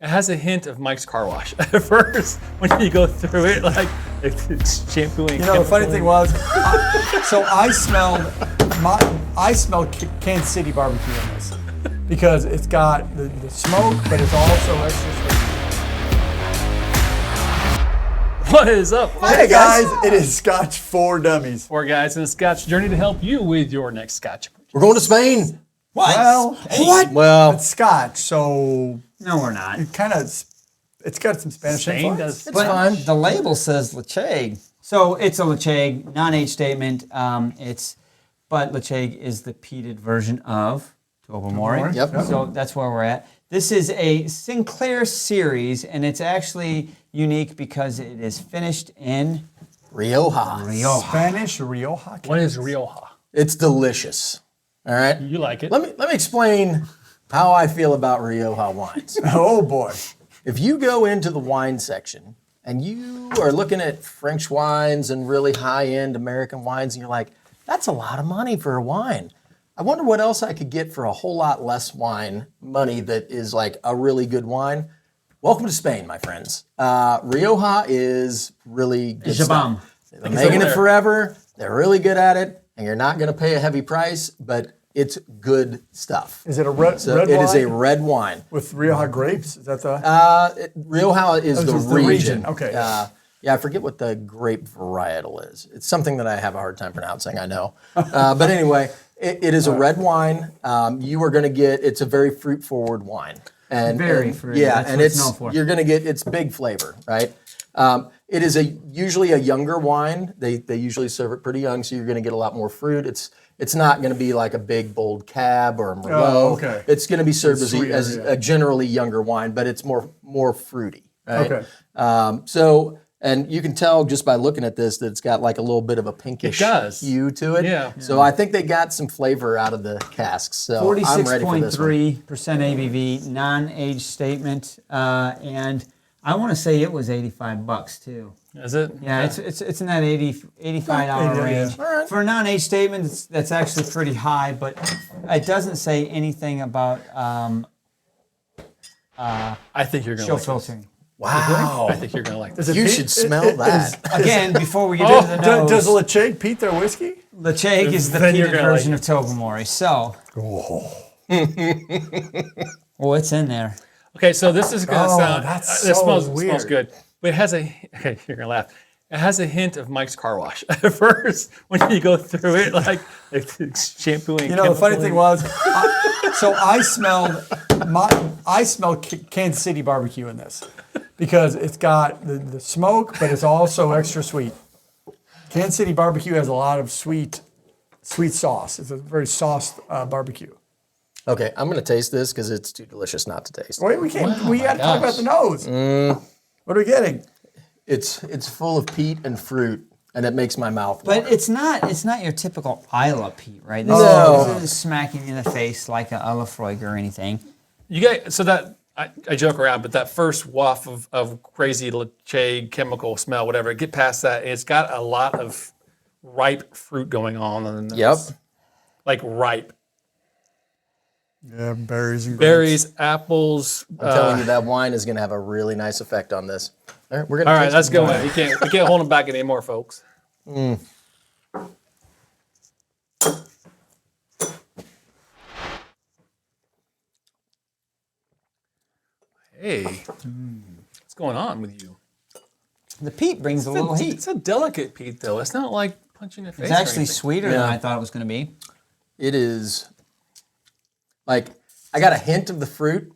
It has a hint of Mike's car wash at first when you go through it, like it's shampooing. You know, the funny thing was, I smelled Kansas City barbecue in this because it's got the smoke, but it's also extra sweet. What is up? Hey guys, it is Scotch for Dummies. 4 guys in a Scotch journey to help you with your next Scotch. We're going to Spain. What? Well, What? Well, it's Scotch, so No, we're not. it's got some Spanish Spain influence. does. it's fine. The label says Ledaig. So it's a Ledaig, non-age statement. But Ledaig is the peated version of Tobermory. Yep. So that's where we're at. This is a Sinclair series, and it's actually unique because it is finished in Rioja. Spanish Rioja. What is Rioja? It's delicious. All right. You like it? Let me explain how I feel about Rioja wines. Oh boy. If you go into the wine section and you are looking at French wines and really high-end American wines, and you're like, that's a lot of money for a wine. I wonder what else I could get for a whole lot less money that is like a really good wine. Welcome to Spain, my friends. Rioja is really good Jabam. stuff. They've been making it forever. They're really good at it, and you're not going to pay a heavy price, but it's good stuff. Is it a red It wine? is a red wine. With Rioja grapes? Is that the? Rioja is the it's the region. region, okay. Yeah, I forget what the grape varietal is. It's something that I have a hard time pronouncing, I know. But anyway, it is a red wine. You are going to get, it's a very fruit-forward wine. Very fruity. Yeah, That's and what it's known for. you're going to get, it's big flavor, right? It is usually a younger wine. They usually serve it pretty young, so you're going to get a lot more fruit. It's not going to be like a big, bold cab or a Merlot. Oh, okay. It's going to be served It's as sweeter, a generally younger wine, but it's more fruity, right? Okay. And you can tell just by looking at this that it's got like a little bit of a pinkish hue to it. Yeah. So I think they got some flavor out of the casks. So I'm ready for this one. 46.3% ABV, non-age statement, and I want to say it was $85 too. Is it? Yeah, it's in that $85 range. All right. For a non-age statement, that's actually pretty high, but it doesn't say anything about I think you're going to show like this. filtering. Wow. I think you're going to like this. You should smell that. Again, before we get into the nose, Does Ledaig peat their whiskey? Ledaig is the Then you're peated gonna like version it. of Tobermory. So, well, it's in there. Okay, so this is going to sound. that's It so smells weird. good, but it has a. Okay, you're going to laugh. It has a hint of Mike's car wash at first when you go through it, like it's shampooing. You know, the funny thing was, I smelled Kansas City barbecue in this because it's got the smoke, but it's also extra sweet. Kansas City barbecue has a lot of sweet sauce. It's a very sauced barbecue. Okay, I'm going to taste this because it's too delicious not to taste. Wait, we can't. We got to talk about the nose. What are we getting? It's full of peat and fruit, and it makes my mouth water. But it's not your typical Isla peat, right? This isn't smacking you in the face like a Lafroig or anything. You get so that I joke around, but that first waft of crazy Ledaig chemical smell, whatever, get past that, and it's got a lot of ripe fruit going on. In this. Yep. Like ripe Yeah, berries and berries, apples. I'm telling you, that wine is going to have a really nice effect on this. All right, we're going to. All right, let's go in. We can't hold them back anymore, folks. Hey, what's going on with you? The peat brings a little heat. It's a delicate peat, though. It's not like punching your face. It's or actually anything. sweeter than I thought it was going to be. It is like I got a hint of the fruit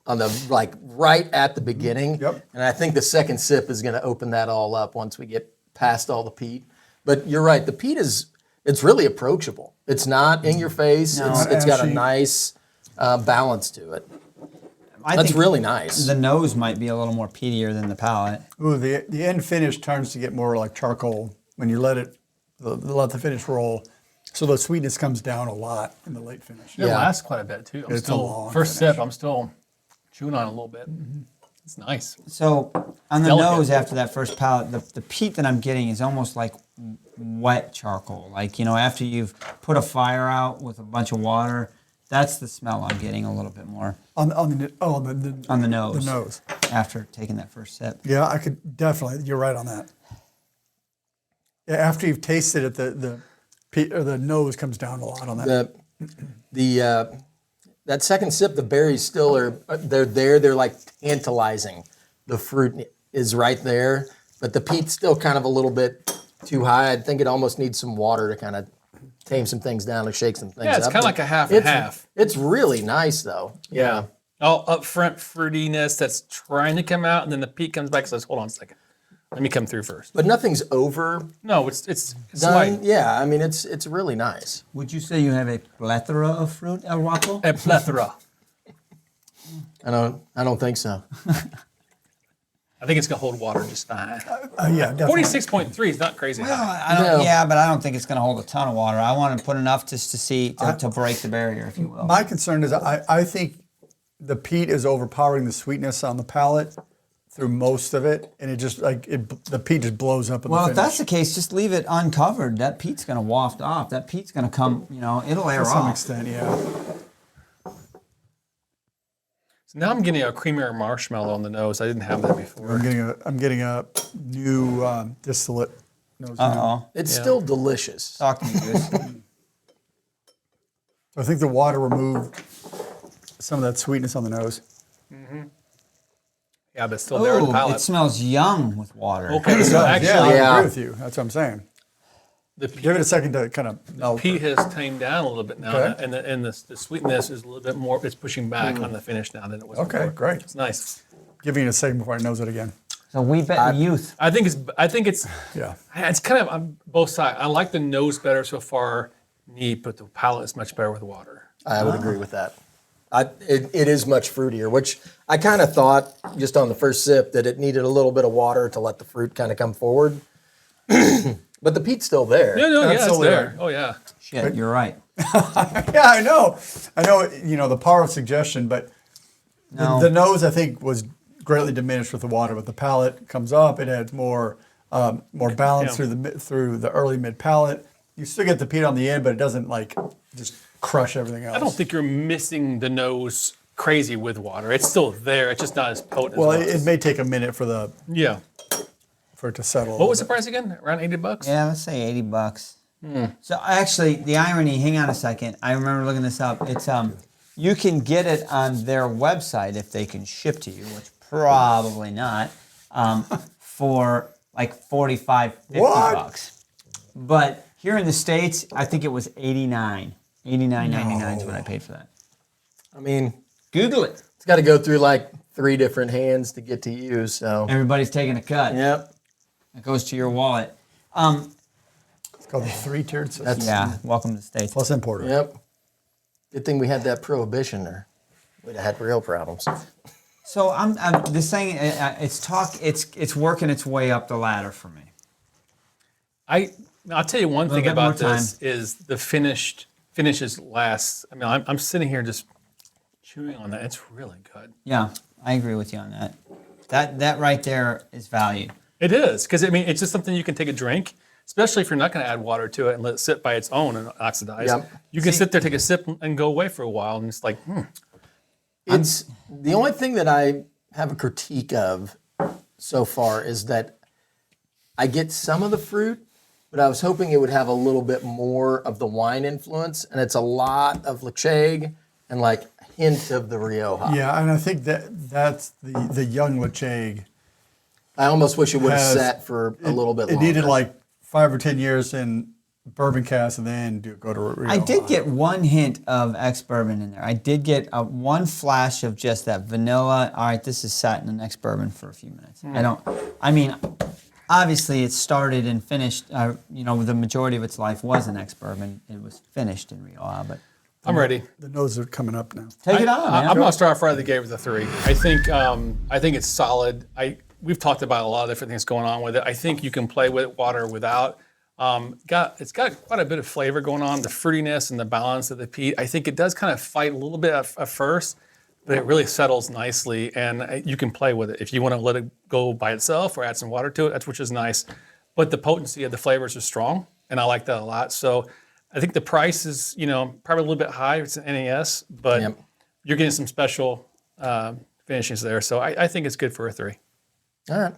on the right at the beginning. Yep. And I think the second sip is going to open that all up once we get past all the peat. But you're right, the peat it's really approachable. It's not in your face. No. It's got a Ashy. nice balance to it. I That's think really nice. the nose might be a little more peatier than the palate. Ooh, the end finish turns to get more like charcoal when you let the finish roll. So the sweetness comes down a lot in the late finish. It lasts quite a bit too. It's a long first finish. sip. I'm still chewing on it a little bit. It's nice. So on the Delicate. nose after that first palate, the peat that I'm getting is almost like wet charcoal. Like, after you've put a fire out with a bunch of water That's the smell I'm getting a little bit more On the on the nose. The nose. After taking that first sip. Yeah, I could definitely. You're right on that. Yeah, after you've tasted it, the nose comes down a lot on that. That second sip, the berries still are. They're there. They're like tantalizing. The fruit is right there, but the peat's still kind of a little bit too high. I think it almost needs some water to kind of tame some things down and shake some things up. Yeah, it's kind of like a half and half. It's really nice though. Yeah. All upfront fruitiness that's trying to come out, and then the peat comes back and says, hold on a second. Let me come through first. But nothing's over No, it's done. light. Yeah, I mean it's really nice. Would you say you have a plethora of fruit, El Guapo? A plethora. I don't think so. I think it's going to hold water just fine. Yeah, definitely. 46.3 is not crazy high. I don't, No. Yeah, but I don't think it's going to hold a ton of water. I want to put enough just to see, to break the barrier, if you will. My concern is I think the peat is overpowering the sweetness on the palate through most of it, and it just the peat just blows up in Well, the if finish. that's the case, just leave it uncovered. That peat's going to waft off. That peat's going to come, it'll air to some off. extent, yeah. So now I'm getting a creamier marshmallow on the nose. I didn't have that before. I'm getting a new distillate nose. Uh-oh. It's still delicious. Talk to me, Goose. I think the water removed some of that sweetness on the nose. Yeah, but it's still there in the Ooh, palate. it smells young with water. Okay, so actually, Yeah, I Yeah. agree with you. That's what I'm saying. the Give it a second to kind of melt. peat has tamed down a little bit now, Okay. and the sweetness is a little bit more. It's pushing back on the finish now than it was Okay, before. great. It's nice. Giving it a second before I nose it again. So we bet youth. I think it's Yeah. it's kind of on both sides. I like the nose better so far, neat, but the palate is much better with water. I would agree with that. It is much fruitier, which I kind of thought just on the first sip that it needed a little bit of water to let the fruit kind of come forward. But the peat's still there. Yeah, it's Absolutely there. right. Oh yeah. Shit, you're right. Yeah, I know. The power of suggestion, but No. the nose, I think, was greatly diminished with the water. But the palate comes up; it adds more balance Yeah. through the early mid palate. You still get the peat on the end, but it doesn't just crush everything else. I don't think you're missing the nose crazy with water. It's still there. It's just not as potent. Well, as it may take a minute for it to settle. What was the price again? Around $80? Yeah, let's say $80. So actually, the irony. Hang on a second. I remember looking this up. It's you can get it on their website if they can ship to you, which probably not, for like 45, 50 What? bucks. But here in the States, I think it was $89. $89.99 is what I paid for that. I mean, Google it. it's got to go through like 3 different hands to get to you. So, Everybody's taking a cut. yep. It goes to your wallet. It's called the 3-tiered system. Yeah, welcome to the States. Plus importer. Yep. Good thing we had that prohibition there. We'd have had real problems. So I'm this thing. It's working its way up the ladder for me. I'll tell you one thing bit about more this is the finishes last. I mean, I'm sitting here just chewing on that. It's really good. Yeah, I agree with you on that. That right there is value. It is, because I mean, it's just something you can take a drink, especially if you're not going to add water to it and let it sit by its own and oxidize. Yep. You can sit there, take a sip, and go away for a while, and it's like, It's the only thing that I have a critique of so far is that I get some of the fruit, but I was hoping it would have a little bit more of the wine influence, and it's a lot of Ledaig and like a hint of the Rioja. Yeah, and I think that's the young Ledaig. I almost wish it would have has- sat for a little bit It longer. needed like 5 or 10 years in bourbon cask and then go to Rioja. I did get one hint of ex-bourbon in there. I did get one flash of just that vanilla. All right, this is sat in an ex-bourbon for a few minutes. I mean, obviously it started and finished, the majority of its life was an ex-bourbon. It was finished in Rioja, but I'm ready. The noses are coming up now. take it on, man. I'm going to start off right at the gate with a 3. I think it's solid. We've talked about a lot of different things going on with it. I think you can play with water without. It's got quite a bit of flavor going on, the fruitiness and the balance of the peat. I think it does kind of fight a little bit at first, but it really settles nicely, and you can play with it. If you want to let it go by itself or add some water to it, which is nice. But the potency of the flavors is strong, and I like that a lot. So I think the price is, probably a little bit high. It's an NAS, but Yep. you're getting some special finishings there. So I think it's good for a 3. All right.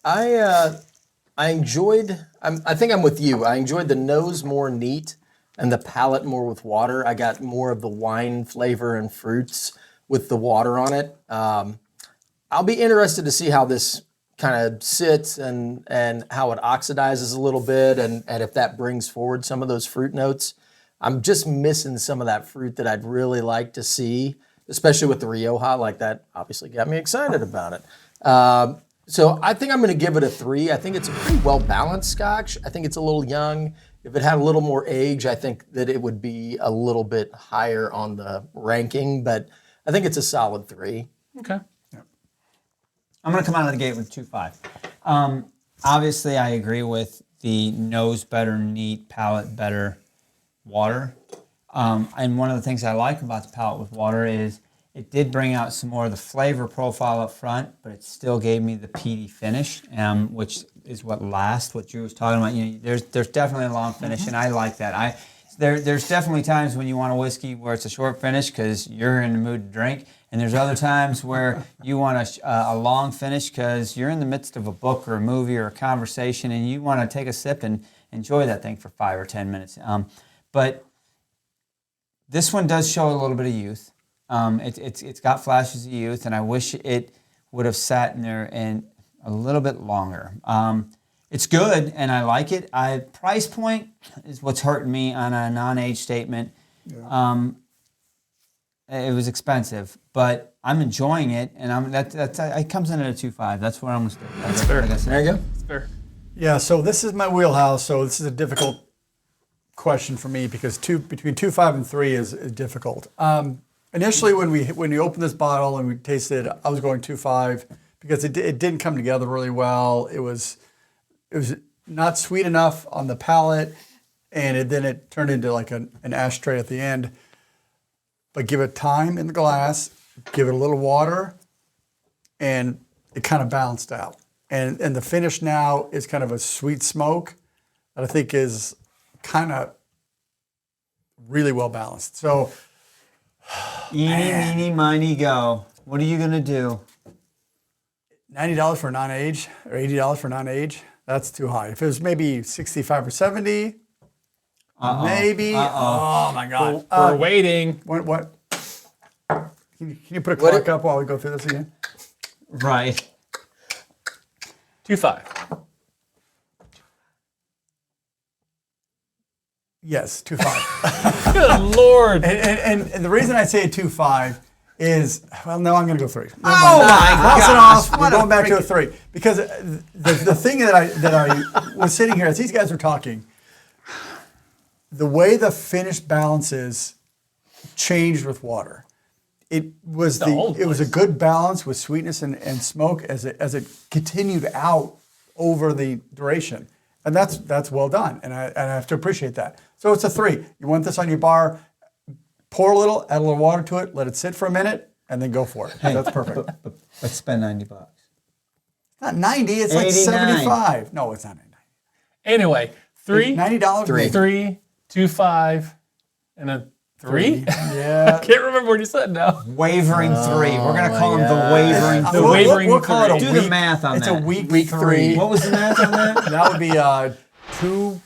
I enjoyed. I think I'm with you. I enjoyed the nose more neat and the palate more with water. I got more of the wine flavor and fruits with the water on it. I'll be interested to see how this kind of sits and how it oxidizes a little bit and if that brings forward some of those fruit notes. I'm just missing some of that fruit that I'd really like to see, especially with the Rioja. Like that obviously got me excited about it. So I think I'm going to give it a 3. I think it's a pretty well-balanced Scotch. I think it's a little young. If it had a little more age, I think that it would be a little bit higher on the ranking, but I think it's a solid 3. Okay. I'm going to come out of the gate with 2.5. Obviously, I agree with the nose better, neat, palate better, water. And one of the things I like about the palate with water is it did bring out some more of the flavor profile up front, but it still gave me the peaty finish, which is what Drew was talking about. There's definitely a long finish, and I like that. There's definitely times when you want a whiskey where it's a short finish because you're in the mood to drink, and there's other times where you want a long finish because you're in the midst of a book or a movie or a conversation, and you want to take a sip and enjoy that thing for 5 or 10 minutes. But this one does show a little bit of youth. It's got flashes of youth, and I wish it would have sat in there and a little bit longer. It's good, and I like it. Price point is what's hurting me on a non-age statement. Yeah. It was expensive, but I'm enjoying it, and it comes in at a 2.5. That's where I'm going to stick. That's fair. There you go. That's fair. Yeah, so this is my wheelhouse. So this is a difficult question for me because between 2.5 and 3 is difficult. Initially, when we opened this bottle and we tasted it, I was going 2.5 because it didn't come together really well. It was not sweet enough on the palate, and then it turned into like an ashtray at the end. But give it time in the glass, give it a little water, and it kind of balanced out. And the finish now is kind of a sweet smoke that I think is kind of really well balanced. So, eeny, meeny, miny, go. What are you going to do? $90 for non-age or $80 for non-age, that's too high. If it was maybe 65 or 70, maybe. Oh my God. We're waiting. What? Can you put a clock up while we go through this again? Right. 2.5. Yes, 2.5. Good Lord. and the reason I say 2.5 is, well, no, I'm going to go 3. Oh my Cross it gosh. off. We're going back to a 3 because the thing that I was sitting here as these guys were talking, the way the finish balances changed with water. It was a good balance with sweetness and smoke as it continued out over the duration, and that's well done, and I have to appreciate that. So it's a 3. You want this on your bar, pour a little, add a little water to it, let it sit for a minute, and then go for it. Hey, that's perfect. But let's spend $90. Not 90, it's like 89. 75. No, it's not 90. Anyway, 3, $90. 3, 2.5, and a 3? Yeah. I can't remember what you said now. Wavering 3. We're going to call him the wavering 3. We'll call it a Do week. the math on it's that. It's a week 3. What was the math on that? That would be 2.8.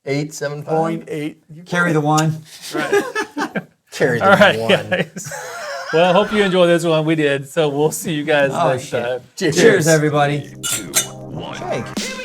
8.75. Carry the 1. Carry the All right, 1. guys. Well, I hope you enjoyed this one. We did. So we'll see you guys next time. Cheers. Cheers, everybody. 3, 2, 1. Shake.